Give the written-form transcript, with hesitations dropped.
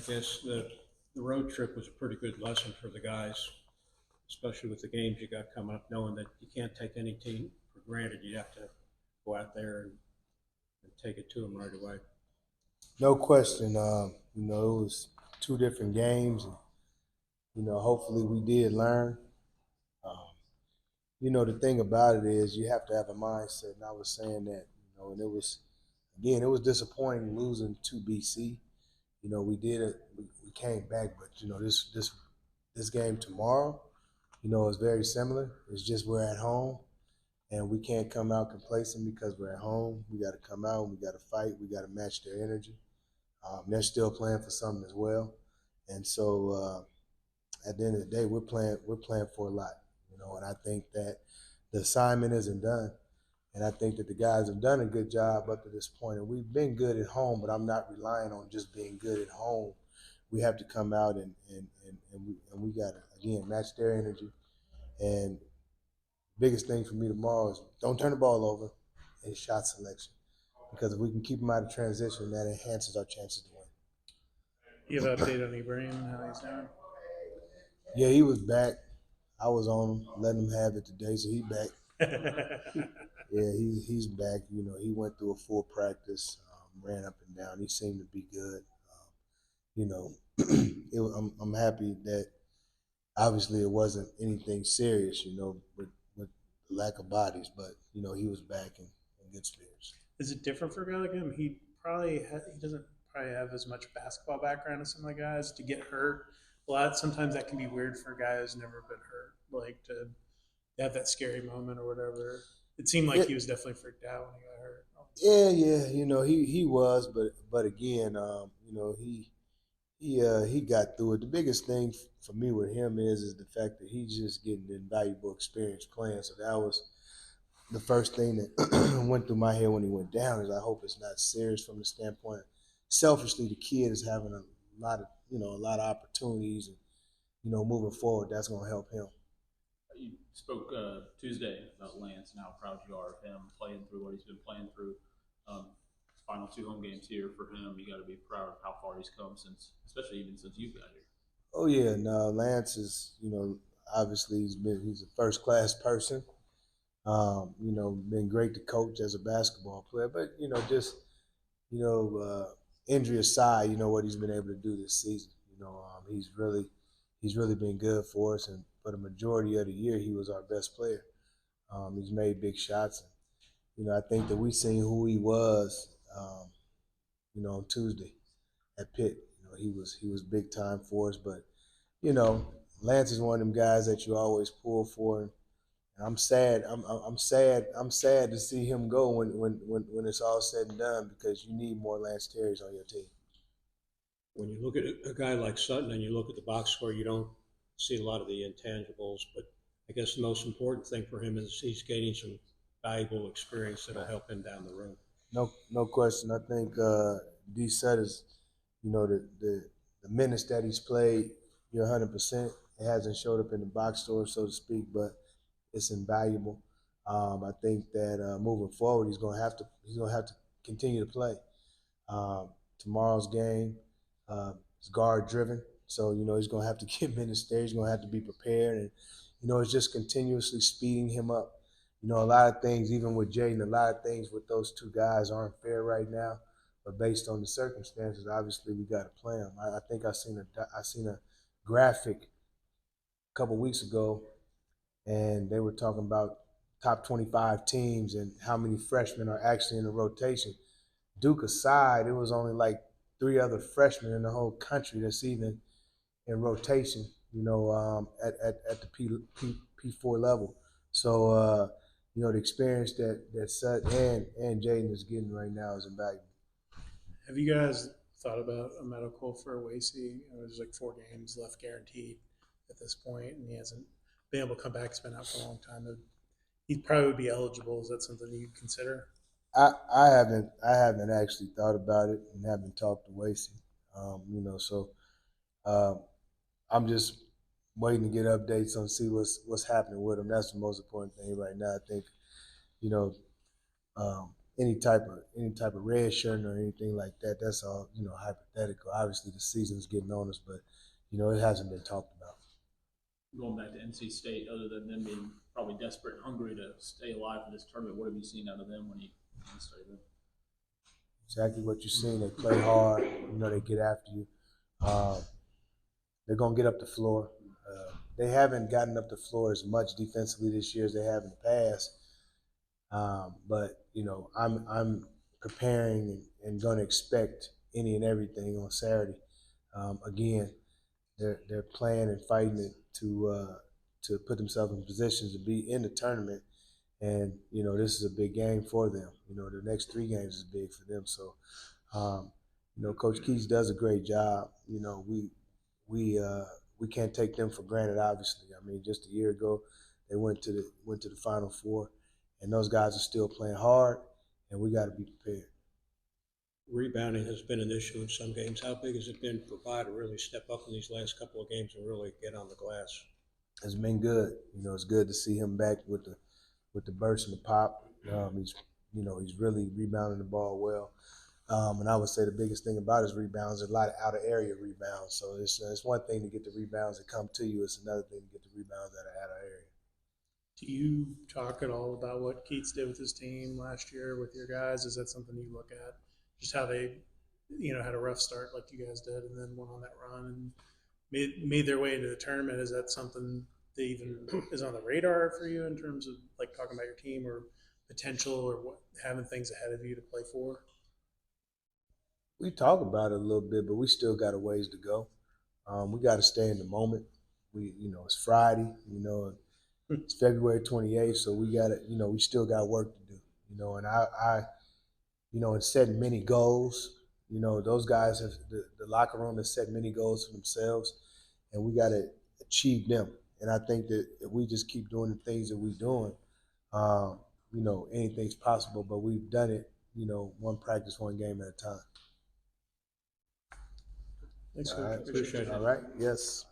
guess the road trip was a pretty good lesson for the guys, especially with the games you got coming up, knowing that you can't take any team for granted. You have to go out there and take it to them right away. No question. It was two different games, and hopefully we did learn. Um, the thing about it is you have to have a mindset, and I was saying that, and it was disappointing losing to BC. We did it. We came back, but this game tomorrow, is very similar. It's just we're at home, and we can't come out complacent because we're at home. We got to come out. We got to fight. We got to match their energy. They're still playing for something as well, and so at the end of the day, we're playing for a lot, And I think that the assignment isn't done, and I think that the guys have done a good job up to this point. And we've been good at home, but I'm not relying on just being good at home. We have to come out and we got to again match their energy. And biggest thing for me tomorrow is don't turn the ball over and shot selection, because if we can keep them out of transition, that enhances our chances to win. You have an update on Ibrahim, how he's doing? Yeah, he was back. I was on him, letting him have it today, so he back. Yeah, he's back. He went through a full practice, ran up and down. He seemed to be good. I'm happy that obviously it wasn't anything serious, with the lack of bodies, but he was back in good spirits. Is it different for a guy like him? He doesn't probably have as much basketball background as some of the guys to get hurt. Sometimes that can be weird for a guy who's never been hurt, like to have that scary moment or whatever. It seemed like he was definitely freaked out when he got hurt. Yeah. He was, but again, he got through it. The biggest thing for me with him is the fact that he's just getting invaluable experience playing. So that was the first thing that went through my head when he went down. Is I hope it's not serious from the standpoint. Selfishly, the kid is having a lot of opportunities, and moving forward, that's going to help him. You spoke Tuesday about Lance and how proud you are of him playing through what he's been playing through. Final 2 home games here for him. You got to be proud of how far he's come especially even since you've got here. Oh yeah, no, Lance is obviously he's a first class person. Been great to coach as a basketball player, but just injury aside, what he's been able to do this season. He's really been good for us, and for the majority of the year, he was our best player. He's made big shots, and I think that we seen who he was, on Tuesday at Pitt. He was big time for us, but Lance is one of them guys that you always pull for. And I'm sad. I'm sad. I'm sad to see him go when it's all said and done, because you need more Lance Terrys on your team. When you look at a guy like Sutton and you look at the box score, you don't see a lot of the intangibles. But I guess the most important thing for him is he's gaining some valuable experience that'll help him down the road. No question. I think D. Sutter's, the minutes that he's played, you're 100%. It hasn't showed up in the box score, so to speak, but it's invaluable. I think that moving forward, he's gonna have to continue to play. Tomorrow's game is guard driven, so he's gonna have to get minutes there. He's gonna have to be prepared, and it's just continuously speeding him up. A lot of things, even with Jaden, a lot of things with those two guys aren't fair right now. But based on the circumstances, obviously we got to play them. I think I seen a graphic a couple weeks ago, and they were talking about top 25 teams and how many freshmen are actually in the rotation. Duke aside, it was only like 3 other freshmen in the whole country that's even in rotation, at the P4 level. So, the experience that Sutton and Jaden is getting right now is invaluable. Have you guys thought about a medical for Wasey? There's like 4 games left guaranteed at this point, and he hasn't been able to come back. He's been out for a long time. He probably would be eligible. Is that something you'd consider? I haven't actually thought about it and haven't talked to Wasey. So I'm just waiting to get updates on see what's happening with him. That's the most important thing right now. I think any type of red shirt or anything like that. That's all, hypothetical. Obviously, the season's getting on us, but it hasn't been talked about. Going back to NC State, other than them being probably desperate and hungry to stay alive for this tournament, what have you seen out of them when you study them? Exactly what you're seeing. They play hard. They get after you. They're gonna get up the floor. They haven't gotten up the floor as much defensively this year as they have in the past. But I'm preparing and going to expect any and everything on Saturday. Again, they're playing and fighting it to put themselves in positions to be in the tournament, and this is a big game for them. The next 3 games is big for them. So, Coach Keys does a great job. We can't take them for granted. Obviously, I mean, just a year ago, they went to the Final Four, and those guys are still playing hard, and we got to be prepared. Rebounding has been an issue in some games. How big has it been for Vi to really step up in these last couple of games and really get on the glass? It's been good. It's good to see him back with the burst and the pop. He's really rebounding the ball well. And I would say the biggest thing about his rebounds is a lot of outer area rebounds. So it's one thing to get the rebounds that come to you. It's another thing to get the rebounds that are outer area. Do you talk at all about what Keats did with his team last year with your guys? Is that something you look at? Just how they, had a rough start like you guys did, and then went on that run and made their way into the tournament. Is that something that even is on the radar for you in terms of like talking about your team or potential or what, having things ahead of you to play for? We talk about it a little bit, but we still got a ways to go. We got to stay in the moment. It's Friday. It's February 28th, so we got to, we still got work to do. And I and setting many goals. Those guys have the locker room has set many goals for themselves, and we got to achieve them. And I think that if we just keep doing the things that we're doing, anything's possible. But we've done it, one practice, one game at a time. Thanks, All right. Appreciate it. All right. Yes.